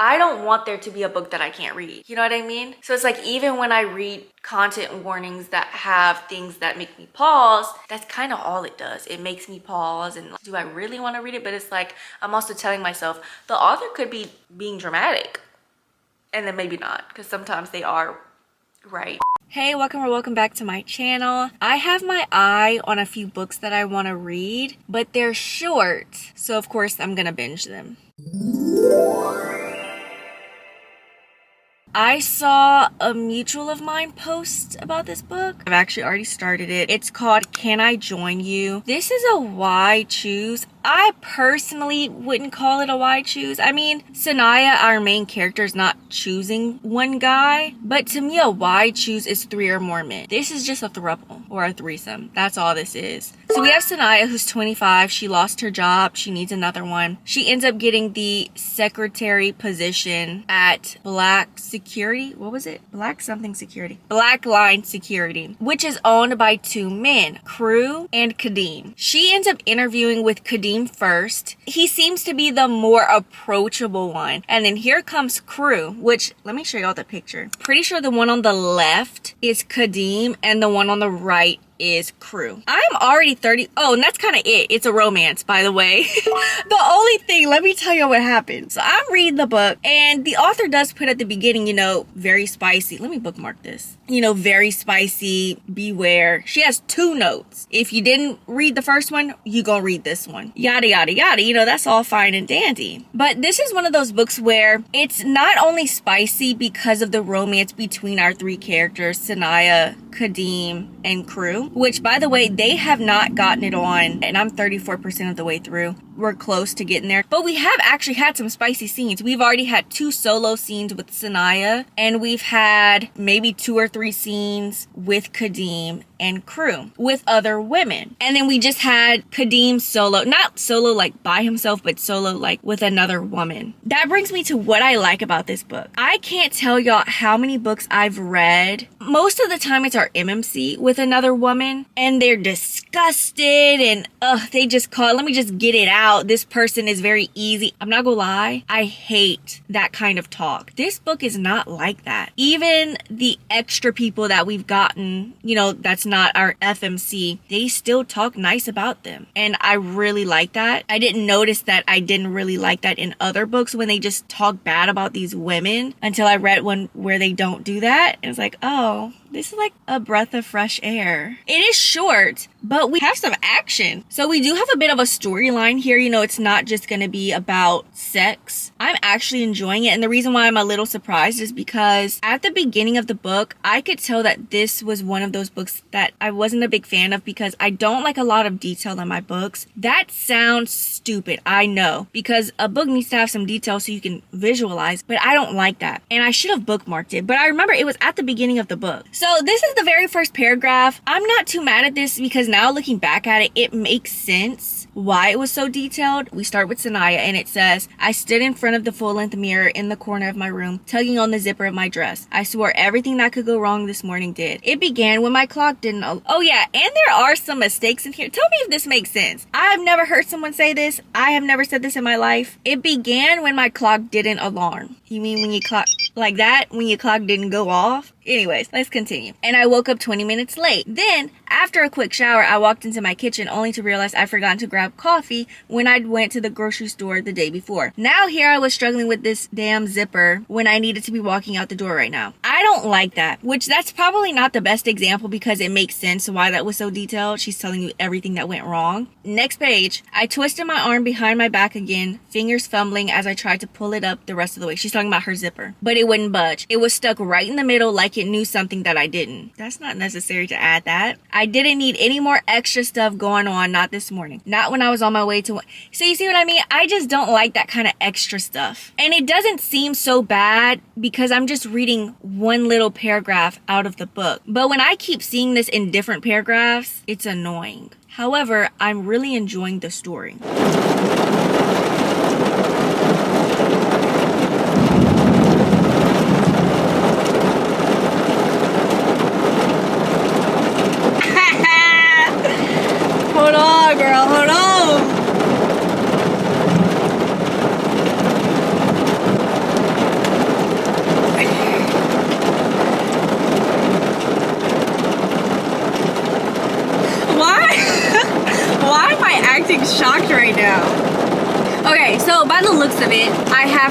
I don't want there to be a book that I can't read. You know what I mean? So it's like, even when I read content warnings that have things that make me pause, that's kind of all it does. It makes me pause and like, do I really want to read it? But it's like, I'm also telling myself the author could be being dramatic, and then maybe not, because sometimes they are right. Hey, welcome back to my channel. I have my eye on a few books that I want to read, but they're short, so of course I'm gonna binge them. I saw a mutual of mine post about this book. I've actually already started it. It's called Can I Join You? This is a why choose. I personally wouldn't call it a why choose. I mean, Sanaya, our main character, is not choosing one guy, but to me a why choose is 3 or more men. This is just a throuple or a threesome. That's all this is. So we have Sanaya, who's 25. She lost her job. She needs another one. She ends up getting the secretary position at Black Security. What was it? Black something security. Black Line Security, which is owned by 2 men, Crew and Kadeem. She ends up interviewing with Kadeem first. He seems to be the more approachable one. And then here comes Crew, which, let me show y'all the picture. Pretty sure the one on the left is Kadeem and the one on the right is Crew. I'm already 30. Oh, and that's kind of it. It's a romance, by the way. The only thing, let me tell you what happened. So I'm reading the book, and the author does put at the beginning, you know, very spicy. Let me bookmark this. You know, very spicy, beware. She has 2 notes. If you didn't read the first one, you gonna read this one. Yada, yada, yada. You know, that's all fine and dandy. But this is one of those books where it's not only spicy because of the romance between our 3 characters, Sanaya, Kadeem, and Crew, which, by the way, they have not gotten it on, and I'm 34% of the way through. We're close to getting there, but we have actually had some spicy scenes. We've already had 2 solo scenes with Sanaya, and we've had maybe 2 or 3 scenes with Kadeem and Crew with other women. And then we just had Kadeem solo, not solo like by himself, but solo like with another woman. That brings me to what I like about this book. I can't tell y'all how many books I've read. Most of the time it's our MMC with another woman, and they're disgusted and they just call, let me just get it out. This person is very easy. I'm not gonna lie, I hate that kind of talk. This book is not like that. Even the extra people that we've gotten, you know, that's not our FMC, they still talk nice about them. And I really like that. I didn't notice that I didn't really like that in other books when they just talk bad about these women until I read one where they don't do that. And it's like, oh, this is like a breath of fresh air. It is short, but we have some action. So we do have a bit of a storyline here. You know, it's not just going to be about sex. I'm actually enjoying it. And the reason why I'm a little surprised is because at the beginning of the book, I could tell that this was one of those books that I wasn't a big fan of because I don't like a lot of detail in my books. That sounds stupid, I know, because a book needs to have some detail so you can visualize, but I don't like that. And I should have bookmarked it, but I remember it was at the beginning of the book. So this is the very first paragraph. I'm not too mad at this because now looking back at it, it makes sense why it was so detailed. We start with Sanaya, and it says, I stood in front of the full-length mirror in the corner of my room, tugging on the zipper of my dress. I swore everything that could go wrong this morning did. It began when my clock didn't... Oh yeah, and there are some mistakes in here. Tell me if this makes sense. I've never heard someone say this. I have never said this in my life. It began when my clock didn't alarm. You mean when you clock like that? When your clock didn't go off? Anyways, let's continue. And I woke up 20 minutes late. Then, after a quick shower, I walked into my kitchen only to realize I'd forgotten to grab coffee when I went to the grocery store the day before. Now here I was struggling with this damn zipper when I needed to be walking out the door right now. I don't like that, which that's probably not the best example because it makes sense why that was so detailed. She's telling you everything that went wrong. Next page, I twisted my arm behind my back again, fingers fumbling as I tried to pull it up the rest of the way. She's talking about her zipper, but it wouldn't budge. It was stuck right in the middle like it knew something that I didn't. That's not necessary to add that. I didn't need any more extra stuff going on, not this morning. Not when I was on my way to... So you see what I mean? I just don't like that kind of extra stuff. And it doesn't seem so bad because I'm just reading one little paragraph out of the book. But when I keep seeing this in different paragraphs, it's annoying. However, I'm really enjoying the story. Hold on, girl, hold on.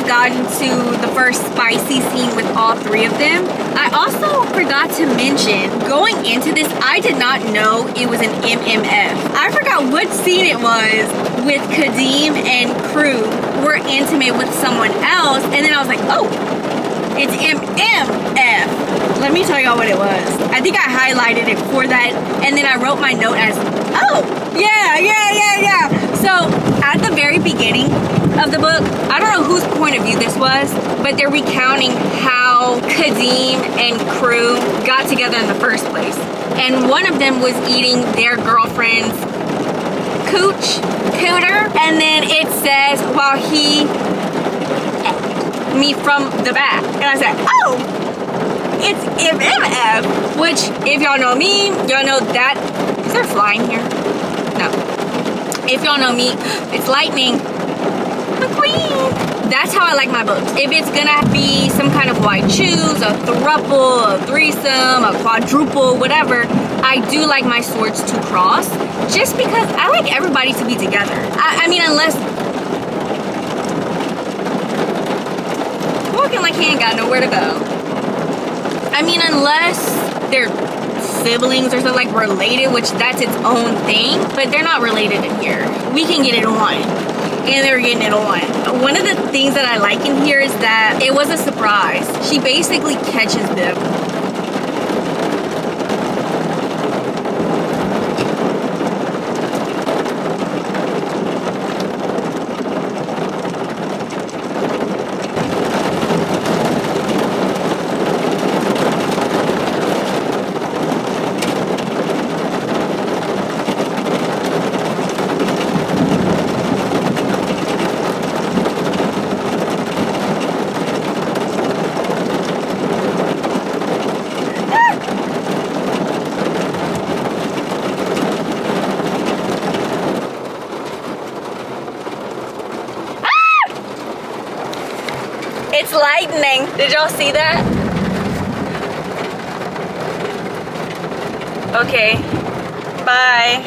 I've gotten to the first spicy scene with all three of them. I also forgot to mention, going into this, I did not know it was an MMF. I forgot what scene it was with Kadeem and Crew were intimate with someone else, and then I was like, oh, it's MMF. Let me tell y'all what it was. I think I highlighted it for that, and then I wrote my note as, oh, yeah. So, at the very beginning of the book, I don't know whose point of view this was, but they're recounting how Kadeem and Crew got together in the first place. And one of them was eating their girlfriend's cooter, and then it says, while he me from the back, and I said, oh, it's MMF, which, if y'all know me, y'all know that, is there flying here? No. If y'all know me, it's lightning McQueen. That's how I like my books. If it's gonna be some kind of white shoes, a throuple, a threesome, a quadruple, whatever, I do like my swords to cross, just because I like everybody to be together. I mean, unless walking like he ain't got nowhere to go. I mean, unless they're siblings or something, like related, which that's its own thing, but they're not related in here. We can get it on, and they're getting it on. One of the things that I like in here is that it was a surprise. She basically catches them. It's lightning. Did y'all see that? Okay, bye.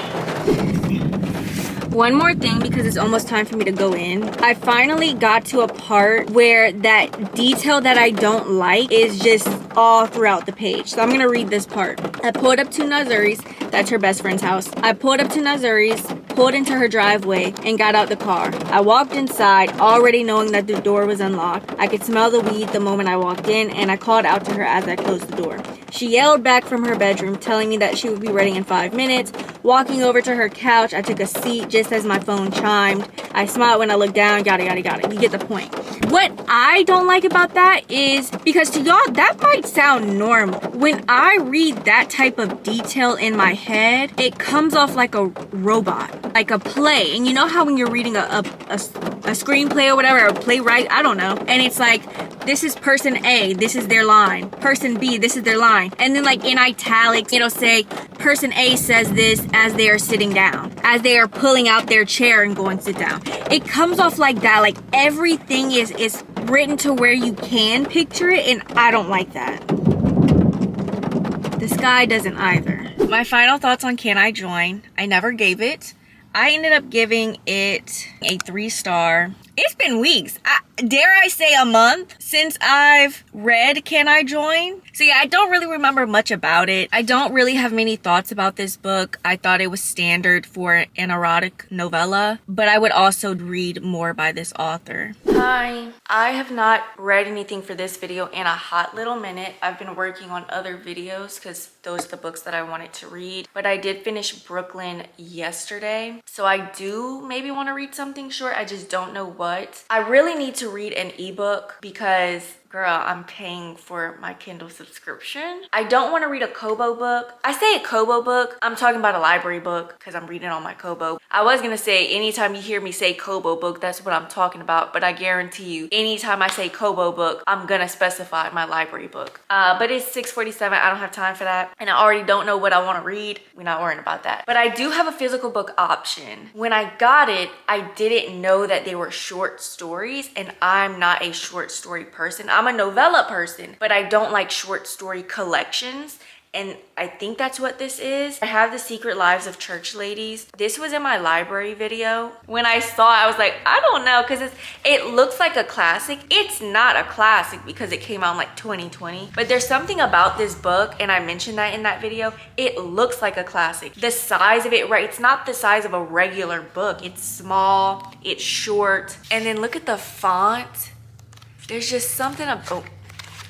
One more thing, because it's almost time for me to go in. I finally got to a part where that detail that I don't like is just all throughout the page. So I'm gonna read this part. I pulled up to Nazuri's, that's her best friend's house. I pulled up to Nazuri's, pulled into her driveway, and got out the car. I walked inside, already knowing that the door was unlocked. I could smell the weed the moment I walked in, and I called out to her as I closed the door. She yelled back from her bedroom, telling me that she would be ready in 5 minutes. Walking over to her couch, I took a seat just as my phone chimed. I smiled when I looked down, yada, yada, yada. You get the point. What I don't like about that is, because to y'all, that might sound normal. When I read that type of detail in my head, it comes off like a robot, like a play. And you know how when you're reading a screenplay or whatever, a playwright, I don't know, and it's like, this is person A, this is their line. Person B, this is their line. And then like in italics, it'll say, person A says this as they are sitting down, as they are pulling out their chair and going to sit down. It comes off like that, like everything is written to where you can picture it, and I don't like that. This guy doesn't either. My final thoughts on Can I Join? I never gave it. I ended up giving it a 3-star. It's been weeks. Dare I say a month since I've read Can I Join? So yeah, I don't really remember much about it. I don't really have many thoughts about this book. I thought it was standard for an erotic novella, but I would also read more by this author. Hi. I have not read anything for this video in a hot little minute. I've been working on other videos because those are the books that I wanted to read. But I did finish Brooklyn yesterday. So I do maybe want to read something short. I just don't know what. I really need to read an ebook because, girl, I'm paying for my Kindle subscription. I don't want to read a Kobo book. I say a Kobo book, I'm talking about a library book because I'm reading on my Kobo. I was gonna say anytime you hear me say Kobo book, that's what I'm talking about, but I guarantee you, anytime I say Kobo book, I'm gonna specify my library book. But it's 6:47, I don't have time for that, and I already don't know what I want to read. We're not worrying about that. But I do have a physical book option. When I got it, I didn't know that they were short stories, and I'm not a short story person. I'm a novella person, but I don't like short story collections. And I think that's what this is. I have The Secret Lives of Church Ladies. This was in my library video. When I saw it, I was like, I don't know, because it looks like a classic. It's not a classic because it came out in like 2020. But there's something about this book, and I mentioned that in that video, it looks like a classic. The size of it, right? It's not the size of a regular book. It's small, it's short. And then look at the font. There's just something about,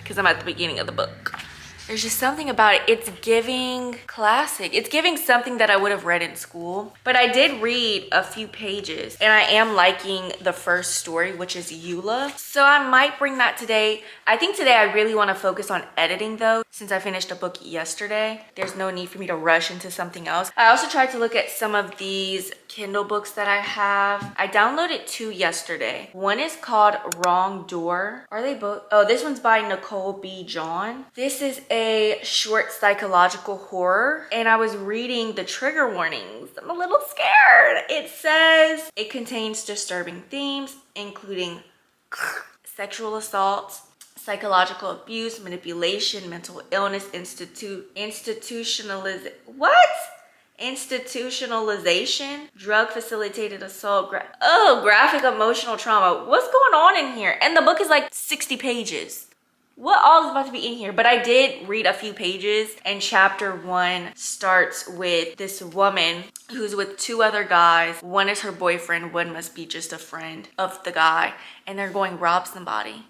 because I'm at the beginning of the book. There's just something about it. It's giving classic. It's giving something that I would have read in school. But I did read a few pages and I am liking the first story, which is Eula. So I might bring that today. I think today I really want to focus on editing though, since I finished a book yesterday. There's no need for me to rush into something else. I also tried to look at some of these Kindle books that I have. I downloaded 2 yesterday. One is called Wrong Door. Are they both? Oh, this one's by Nicole B. John. This is a short psychological horror, and I was reading the trigger warnings. I'm a little scared. It says it contains disturbing themes, including sexual assault, psychological abuse, manipulation, mental illness, institutionalization, drug facilitated assault, graphic emotional trauma. What's going on in here? And the book is like 60 pages. What all is about to be in here? But I did read a few pages, and chapter 1 starts with this woman who's with 2 other guys. One is her boyfriend, one must be just a friend of the guy, and they're going rob somebody.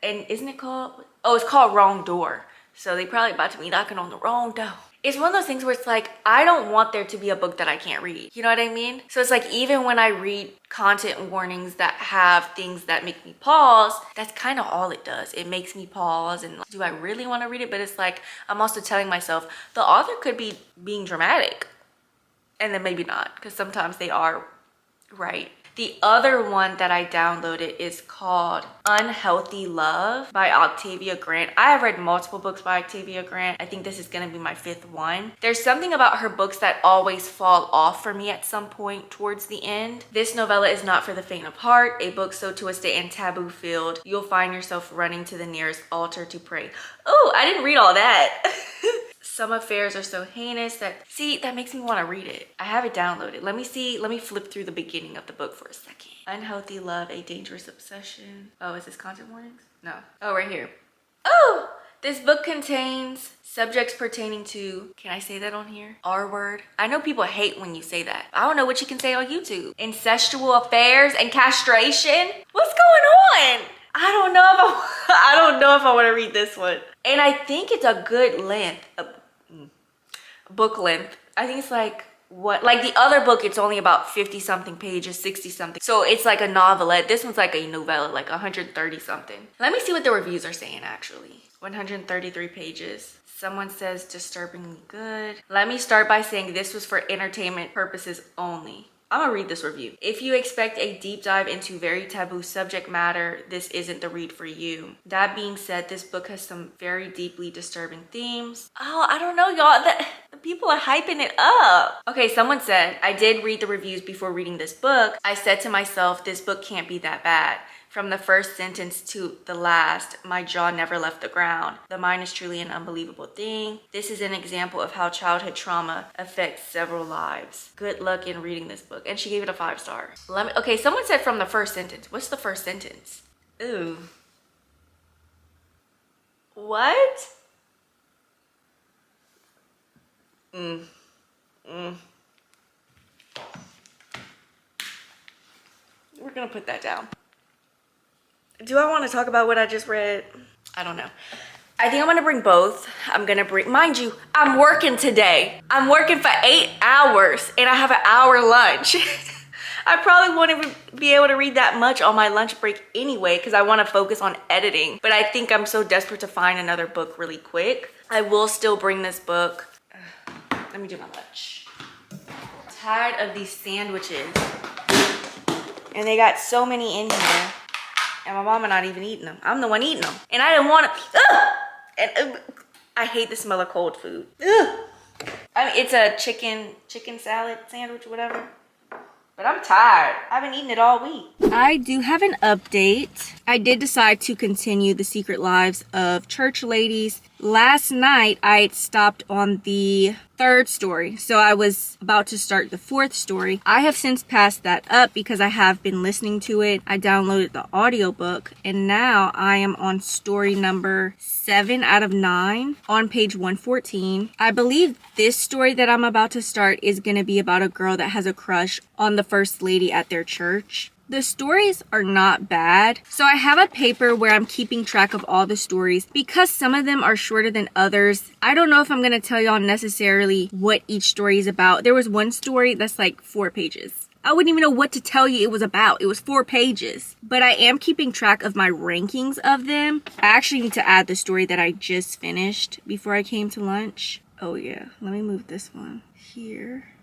And isn't it called, oh, it's called Wrong Door. So they probably about to be knocking on the wrong door. It's one of those things where it's like, I don't want there to be a book that I can't read. You know what I mean? So it's like, even when I read content warnings that have things that make me pause, that's kind of all it does. It makes me pause and like, do I really want to read it? But it's like, I'm also telling myself, the author could be being dramatic. And then maybe not, because sometimes they are right. The other one that I downloaded is called Unhealthy Love by Octavia Grant. I have read multiple books by Octavia Grant. I think this is gonna be my 5th one. There's something about her books that always fall off for me at some point towards the end. This novella is not for the faint of heart, a book so twisted and taboo filled, you'll find yourself running to the nearest altar to pray. Oh, I didn't read all that. Some affairs are so heinous that, see, that makes me want to read it. I have it downloaded. Let me see, let me flip through the beginning of the book for a second. Unhealthy Love, a Dangerous Obsession. Oh, is this content warnings? No. Oh, right here. Oh, this book contains subjects pertaining to, can I say that on here? R word. I know people hate when you say that. I don't know what you can say on YouTube. Incestual affairs and castration. What's going on? I don't know if I want to read this one. And I think it's a good length, book length. I think it's like, what, like the other book, it's only about 50 something pages, 60 something. So it's like a novelette. This one's like a novella, like 130 something. Let me see what the reviews are saying actually. 133 pages. Someone says disturbingly good. Let me start by saying this was for entertainment purposes only. I'm gonna read this review. If you expect a deep dive into very taboo subject matter, this isn't the read for you. That being said, this book has some very deeply disturbing themes. Oh, I don't know, y'all. The people are hyping it up. Okay, someone said, I did read the reviews before reading this book. I said to myself, this book can't be that bad. From the first sentence to the last, my jaw never left the ground. The mind is truly an unbelievable thing. This is an example of how childhood trauma affects several lives. Good luck in reading this book. And she gave it a 5-star. Okay, someone said from the first sentence. What's the first sentence? Ooh. What? We're gonna put that down. Do I want to talk about what I just read? I don't know. I think I'm gonna bring both. I'm gonna bring, mind you, I'm working today. I'm working for 8 hours and I have an hour lunch. I probably won't even be able to read that much on my lunch break anyway because I want to focus on editing. But I think I'm so desperate to find another book really quick. I will still bring this book. Let me do my lunch. I'm tired of these sandwiches. And they got so many in here. And my mama not even eating them. I'm the one eating them. And I didn't want to, I hate the smell of cold food. I mean, it's a chicken salad sandwich, whatever. But But I'm tired. I haven't eaten it all week. I do have an update. I did decide to continue The Secret Lives of Church Ladies. Last night, I stopped on the 3rd story, so I was about to start the 4th story. I have since passed that up because I have been listening to it. I downloaded the audiobook, and now I am on story number 7 out of 9 on page 114. I believe this story that I'm about to start is going to be about a girl that has a crush on the first lady at their church. The stories are not bad. So I have a paper where I'm keeping track of all the stories. Because some of them are shorter than others, I don't know if I'm going to tell y'all necessarily what each story is about. There was one story that's like 4 pages. I wouldn't even know what to tell you it was about. It was 4 pages. But I am keeping track of my rankings of them. I actually need to add the story that I just finished before I came to lunch. Oh yeah, let me move this one here.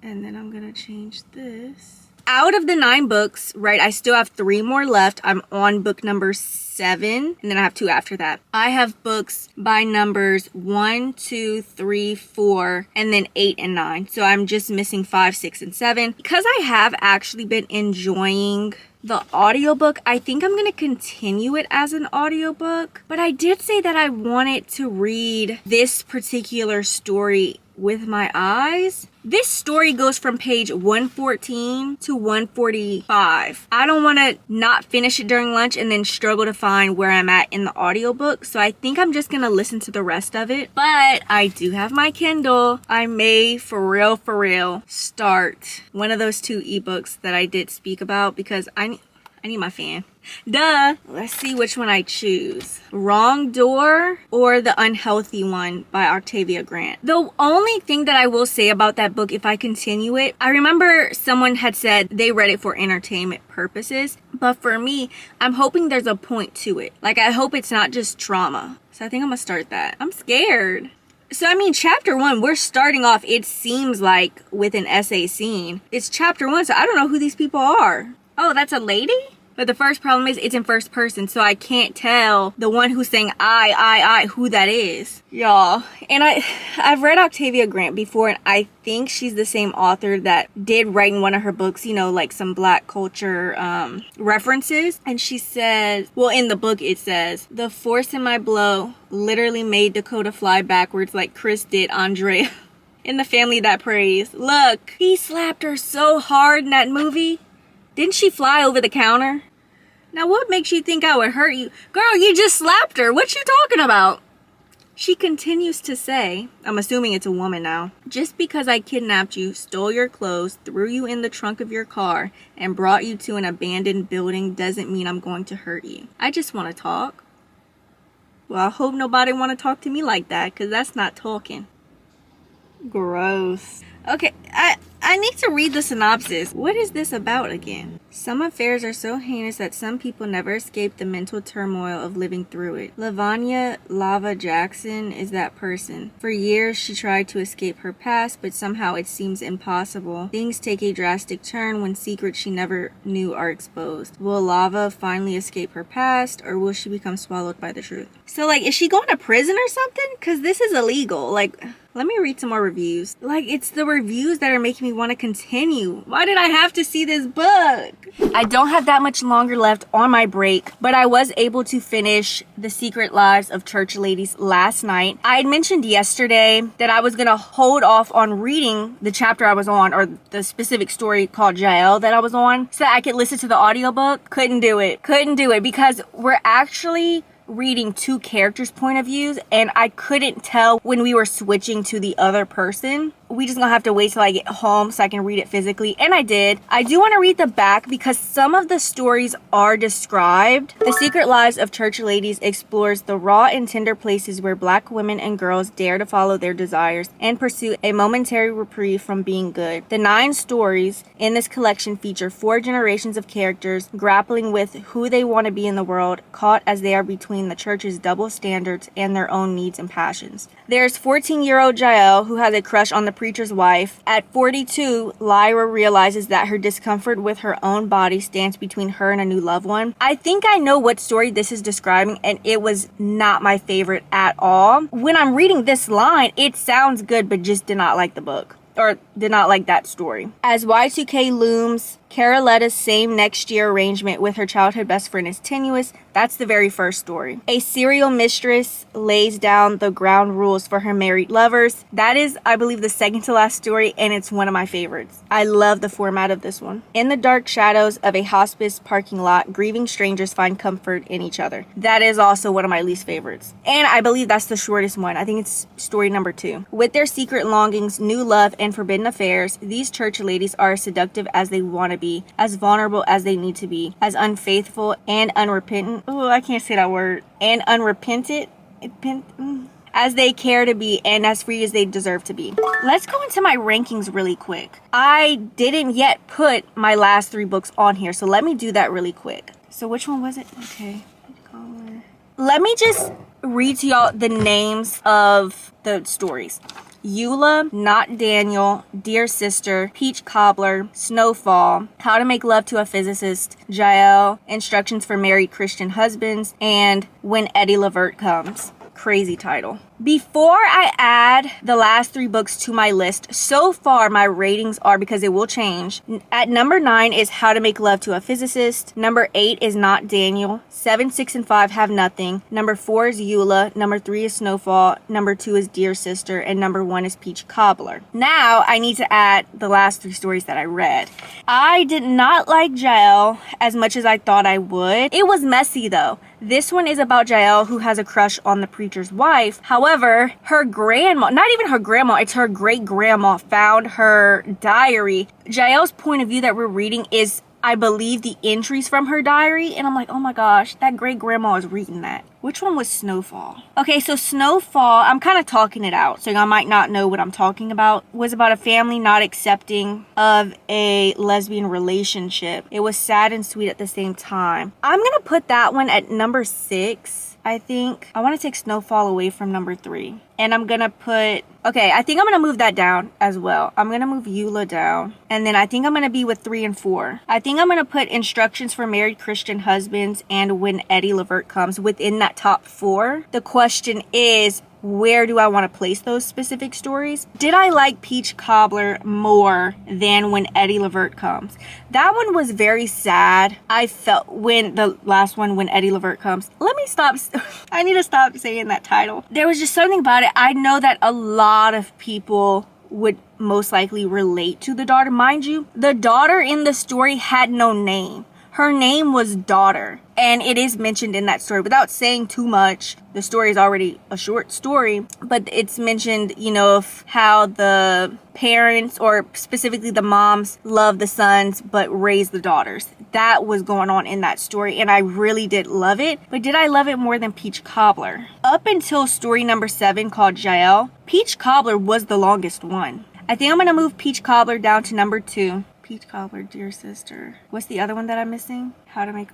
And then I'm going to change this. Out of the 9 books, right, I still have 3 more left. I'm on book number 7, and then I have 2 after that. I have books by numbers 1, 2, 3, 4, and then 8 and 9. So I'm just missing 5, 6, and 7. Because I have actually been enjoying the audiobook, I think I'm going to continue it as an audiobook. But I did say that I wanted to read this particular story with my eyes. This story goes from page 114 to 145. I don't want to not finish it during lunch and then struggle to find where I'm at in the audiobook. So I think I'm just going to listen to the rest of it. But I do have my Kindle. I may for real start one of those 2 ebooks that I did speak about because I need my fan. Duh. Let's see which one I choose. Wrong Door or The Unhealthy One by Octavia Grant. The only thing that I will say about that book, if I continue it, I remember someone had said they read it for entertainment purposes. But for me, I'm hoping there's a point to it. Like, I hope it's not just trauma. So I think I'm gonna start that. I'm scared. So, I mean, chapter 1, we're starting off, it seems like, with an essay scene. It's chapter 1, so I don't know who these people are. Oh, that's a lady? But the first problem is it's in first person, so I can't tell the one who's saying I, who that is. Y'all. And I've read Octavia Grant before, and I think she's the same author that did write in one of her books, you know, like some black culture references. And she says, well, in the book it says, the force in my blow literally made Dakota fly backwards like Chris did Andrea in The Family That Prays. Look, he slapped her so hard in that movie. Didn't she fly over the counter? Now what makes you think I would hurt you? Girl, you just slapped her. What you talking about? She continues to say, I'm assuming it's a woman now, just because I kidnapped you, stole your clothes, threw you in the trunk of your car, and brought you to an abandoned building doesn't mean I'm going to hurt you. I just want to talk. Well, I hope nobody want to talk to me like that, because that's not talking. Gross. Okay, I need to read the synopsis. What is this about again? Some affairs are so heinous that some people never escape the mental turmoil of living through it. Lavanya Lava Jackson is that person. For years, she tried to escape her past, but somehow it seems impossible. Things take a drastic turn when secrets she never knew are exposed. Will Lava finally escape her past, or will she become swallowed by the truth? So, like, is she going to prison or something? Because this is illegal. Like, let me read some more reviews. Like, it's the reviews that are making me want to continue. Why did I have to see this book? I don't have that much longer left on my break, but I was able to finish The Secret Lives of Church Ladies last night. I had mentioned yesterday that I was going to hold off on reading the chapter I was on, or the specific story called Jael that I was on, so that I could listen to the audiobook. Couldn't do it because we're actually reading 2 characters' point of views, and I couldn't tell when we were switching to the other person. We just gonna have to wait till I get home so I can read it physically, and I did. I do want to read the back because some of the stories are described. The Secret Lives of Church Ladies explores the raw and tender places where black women and girls dare to follow their desires and pursue a momentary reprieve from being good. The 9 stories in this collection feature 4 generations of characters grappling with who they want to be in the world, caught as they are between the church's double standards and their own needs and passions. There's 14-year-old Jael, who has a crush on the preacher's wife. At 42, Lyra realizes that her discomfort with her own body stands between her and a new loved one. I think I know what story this is describing, and it was not my favorite at all. When I'm reading this line, it sounds good, but just did not like the book. that story. As Y2K looms, Caroletta's same next year arrangement with her childhood best friend is tenuous. That's the very first story. A serial mistress lays down the ground rules for her married lovers. That is, I believe, the second to last story, and it's one of my favorites. I love the format of this one. In the dark shadows of a hospice parking lot, grieving strangers find comfort in each other. That is also one of my least favorites. And I believe that's the shortest one. I think it's story number 2. With their secret longings, new love, and forbidden affairs, these church ladies are as seductive as they want to be, as vulnerable as they need to be, as unfaithful and unrepentant. Oh, I can't say that word. And unrepentant. As they care to be, and as free as they deserve to be. Let's go into my rankings really quick. I didn't yet put my last 3 books on here, so let me do that really quick. So which one was it? Okay. Let me just read to y'all the names of the stories. Eula, Not Daniel, Dear Sister, Peach Cobbler, Snowfall, How to Make Love to a Physicist, Jael, Instructions for Married Christian Husbands, and When Eddie Levert Comes. Crazy title. Before I add the last 3 books to my list, so far my ratings are, because it will change. At number 9 is How to Make Love to a Physicist. Number 8 is Not Daniel. 7, 6, and 5 have nothing. Number 4 is Eula. Number 3 is Snowfall. Number 2 is Dear Sister. And number 1 is Peach Cobbler. Now I need to add the last 3 stories that I read. I did not like Jael as much as I thought I would. It was messy though. This one is about Jael, who has a crush on the preacher's wife. However, her grandma, not even her grandma, it's her great-grandma, found her diary. Jael's point of view that we're reading is, I believe, the entries from her diary. And I'm like, oh my gosh, that great-grandma is reading that. Which one was Snowfall? Okay, so Snowfall, I'm kind of talking it out, so y'all might not know what I'm talking about, was about a family not accepting of a lesbian relationship. It was sad and sweet at the same time. I'm gonna put that one at number 6. I think I want to take Snowfall away from number 3. And I'm gonna put, okay, I think I'm gonna move that down as well. I'm gonna move Eula down. And then I think I'm gonna be with 3 and 4. I think I'm gonna put Instructions for Married Christian Husbands and When Eddie Levert Comes within that top 4. The question is, where do I want to place those specific stories? Did I like Peach Cobbler more than When Eddie Levert Comes? That one was very sad. I felt when the last one, When Eddie Levert Comes. Let me stop. I need to stop saying that title. There was just something about it. I know that a lot of people would most likely relate to the daughter. Mind you, the daughter in the story had no name. Her name was Daughter, and it is mentioned in that story. Without saying too much, the story is already a short story, but it's mentioned, you know, of how the parents, or specifically the moms, love the sons but raise the daughters. That was going on in that story, and I really did love it. But did I love it more than Peach Cobbler? Up until story number 7, called Jael, Peach Cobbler was the longest one. I think I'm going to move Peach Cobbler down to number 2. Peach Cobbler, Dear Sister. What's the other one that I'm missing? How to Make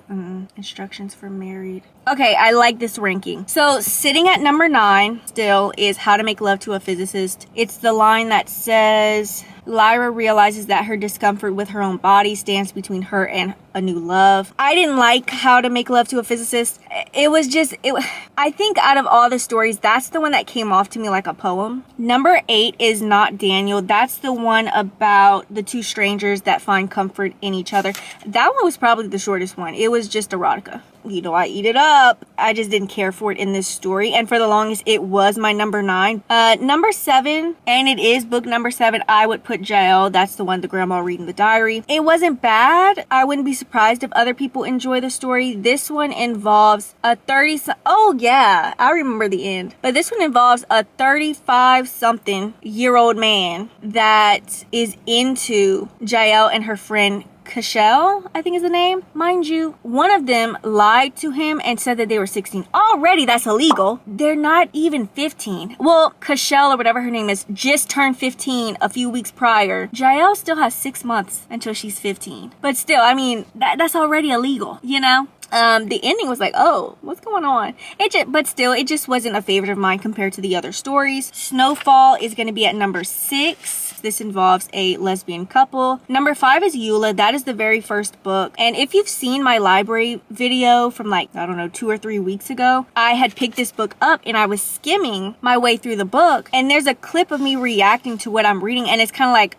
Instructions for Married. Okay, I like this ranking. So sitting at number 9 still is How to Make Love to a Physicist. It's the line that says, Lyra realizes that her discomfort with her own body stands between her and a new love. I didn't like How to Make Love to a Physicist. It was just, I think out of all the stories, that's the one that came off to me like a poem. Number 8 is Not Daniel. That's the one about the 2 strangers that find comfort in each other. That one was probably the shortest one. It was just erotica. You know, I eat it up. I just didn't care for it in this story. And for the longest, it was my number 9. Number 7, and it is book number 7, I would put Jael. That's the one, the grandma reading the diary. It wasn't bad. I wouldn't be surprised if other people enjoy the story. This one involves a 30... Oh, yeah. I remember the end. But this one involves a 35-something-year-old man that is into Jael and her friend Cashel, I think is the name. Mind you, one of them lied to him and said that they were 16. Already, that's illegal. They're not even 15. Well, Cashel, or whatever her name is, just turned 15 a few weeks prior. Jael still has 6 months until she's 15. But still, I mean, that's already illegal, you know? The ending was like, oh, what's going on? But still, it just wasn't a favorite of mine compared to the other stories. Snowfall is going to be at number 6. This involves a lesbian couple. Number 5 is Eula. That is the very first book. And if you've seen my library video from like, I don't know, 2 or 3 weeks ago, I had picked this book up and I was skimming my way through the book. And there's a clip of me reacting to what I'm reading. And it's kind of like,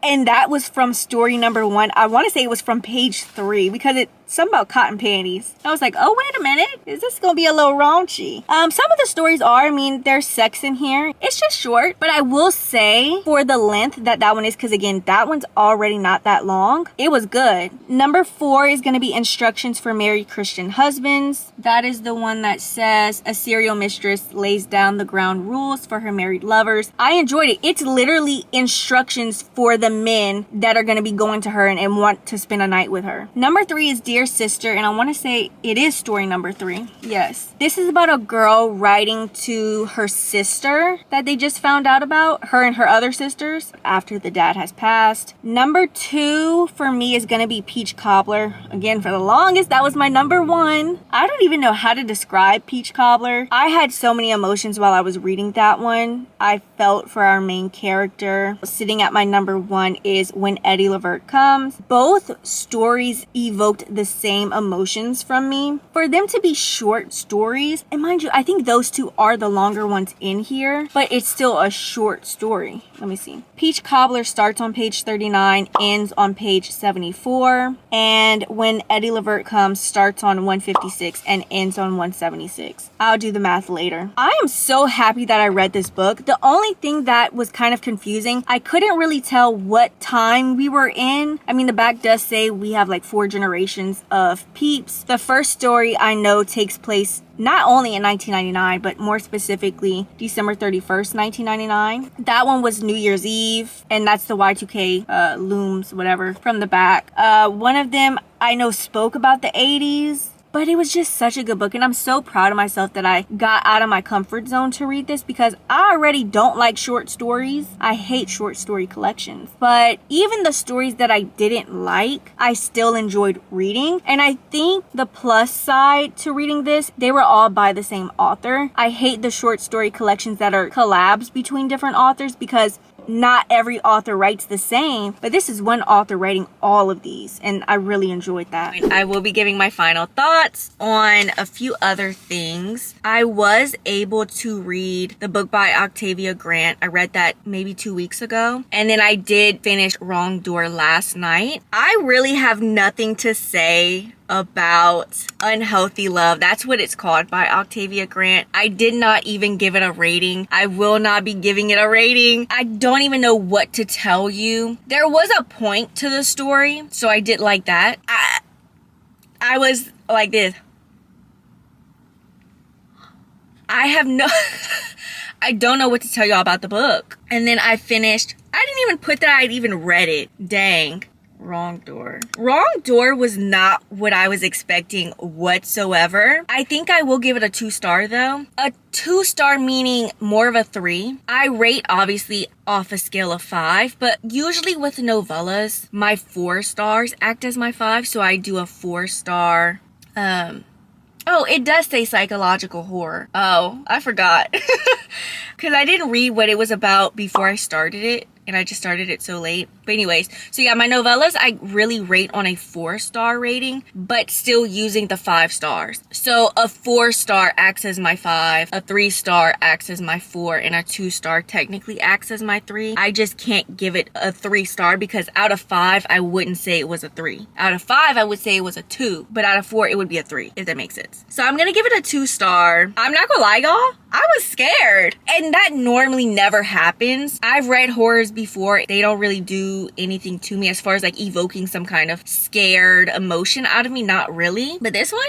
and that was from story number 1. I want to say it was from page 3 because it's something about cotton panties. I was like, oh, wait a minute. Is this going to be a little raunchy? Some of the stories are, I mean, there's sex in here. It's just short, but I will say for the length that one is, because again, that one's already not that long. It was good. Number 4 is going to be instructions for married Christian husbands. That is the one that says a serial mistress lays down the ground rules for her married lovers. I enjoyed it. It's literally instructions for the men that are going to be going to her and want to spend a night with her. Number 3 is Dear Sister, and I want to say it is story number 3. Yes. This is about a girl writing to her sister that they just found out about, her and her other sisters, after the dad has passed. Number 2 for me is going to be Peach Cobbler. Again, for the longest, that was my number 1. I don't even know how to describe Peach Cobbler. I had so many emotions while I was reading that one. I felt for our main character. Sitting at my number 1 is When Eddie Levert Comes. Both stories evoked the same emotions from me. For them to be short stories, and mind you, I think those two are the longer ones in here, but it's still a short story. Let me see. Peach Cobbler starts on page 39, ends on page 74, and When Eddie Levert Comes starts on 156 and ends on 176. I'll do the math later. I am so happy that I read this book. The only thing that was kind of confusing, I couldn't really tell what time we were in. I mean, the back does say we have like 4 generations of Peeps. The first story I know takes place not only in 1999, but more specifically December 31st, 1999. That one was New Year's Eve, and that's the Y2K looms, whatever, from the back. One of them I know spoke about the 80s. But it was just such a good book, and I'm so proud of myself that I got out of my comfort zone to read this, because I already don't like short stories. I hate short story collections. But even the stories that I didn't like, I still enjoyed reading. And I think the plus side to reading this, they were all by the same author. I hate the short story collections that are collabs between different authors, because not every author writes the same, but this is one author writing all of these, and I really enjoyed that. I will be giving my final thoughts on a few other things. I was able to read the book by Octavia Grant. I read that maybe 2 weeks ago, and then I did finish Wrong Door last night. I really have nothing to say about Unhealthy Love. That's what it's called, by Octavia Grant. I did not even give it a rating. I will not be giving it a rating. I don't even know what to tell you. There was a point to the story, so I did like that. I was like this. I have no I don't know what to tell y'all about the book. And then I finished. I didn't even put that I'd even read it. Dang. Wrong Door. Wrong Door was not what I was expecting whatsoever. I think I will give it a 2-star though. A 2-star meaning more of a 3. I rate obviously off a scale of 5, but usually with novellas, my 4 stars act as my 5, so I do a 4-star. Oh, it does say psychological horror. Oh, I forgot. Because I didn't read what it was about before I started it. And I just started it so late. But anyways, so yeah, my novellas, I really rate on a 4-star rating, but still using the 5 stars. So a 4-star acts as my 5, a 3-star acts as my 4, and a 2-star technically acts as my 3. I just can't give it a 3-star because out of 5, I wouldn't say it was a 3. Out of 5, I would say it was a 2, but out of 4, it would be a 3, if that makes sense. So I'm gonna give it a 2-star. I'm not gonna lie, y'all. I was scared. And that normally never happens. I've read horrors before. They don't really do anything to me as far as like evoking some kind of scared emotion out of me. Not really. But this one,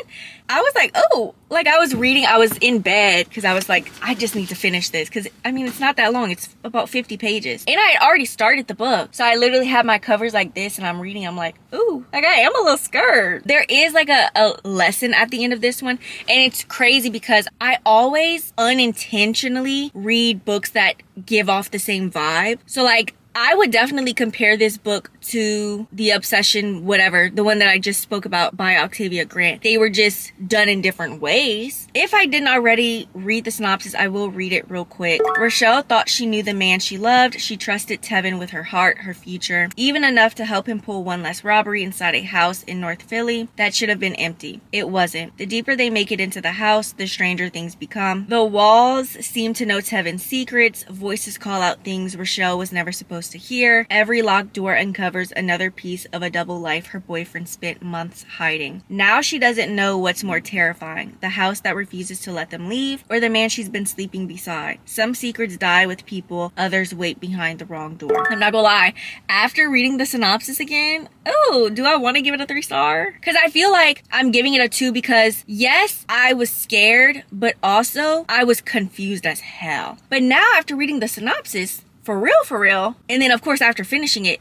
I was like, oh, like I was reading, I was in bed because I was like, I just need to finish this. Because I mean, it's not that long. It's about 50 pages. And I had already started the book. So I literally have my covers like this and I'm reading. I'm like, ooh, like I am a little scared. There is like a lesson at the end of this one. And it's crazy because I always unintentionally read books that give off the same vibe. So like I would definitely compare this book to The Obsession, whatever, the one that I just spoke about by Octavia Grant. They were just done in different ways. If I didn't already read the synopsis, I will read it real quick. Rochelle thought she knew the man she loved. She trusted Tevin with her heart, her future, even enough to help him pull one last robbery inside a house in North Philly that should have been empty. It wasn't. The deeper they make it into the house, the stranger things become. The walls seem to know Tevin's secrets. Voices call out things Rochelle was never supposed to hear. Every locked door uncovers another piece of a double life her boyfriend spent months hiding. Now she doesn't know what's more terrifying, the house that refuses to let them leave, or the man she's been sleeping beside. Some secrets die with people, others wait behind the wrong door. I'm not gonna lie, after reading the synopsis again, oh, do I want to give it a 3-star? Because I feel like I'm giving it a 2 because yes, I was scared, but also I was confused as hell. But now after reading the synopsis, for real, and then of course after finishing it,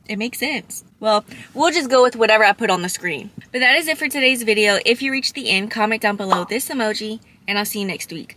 it makes sense. Well, we'll just go with whatever I put on the screen. But that is it for today's video. If you reached the end, comment down below this emoji, and I'll see you next week.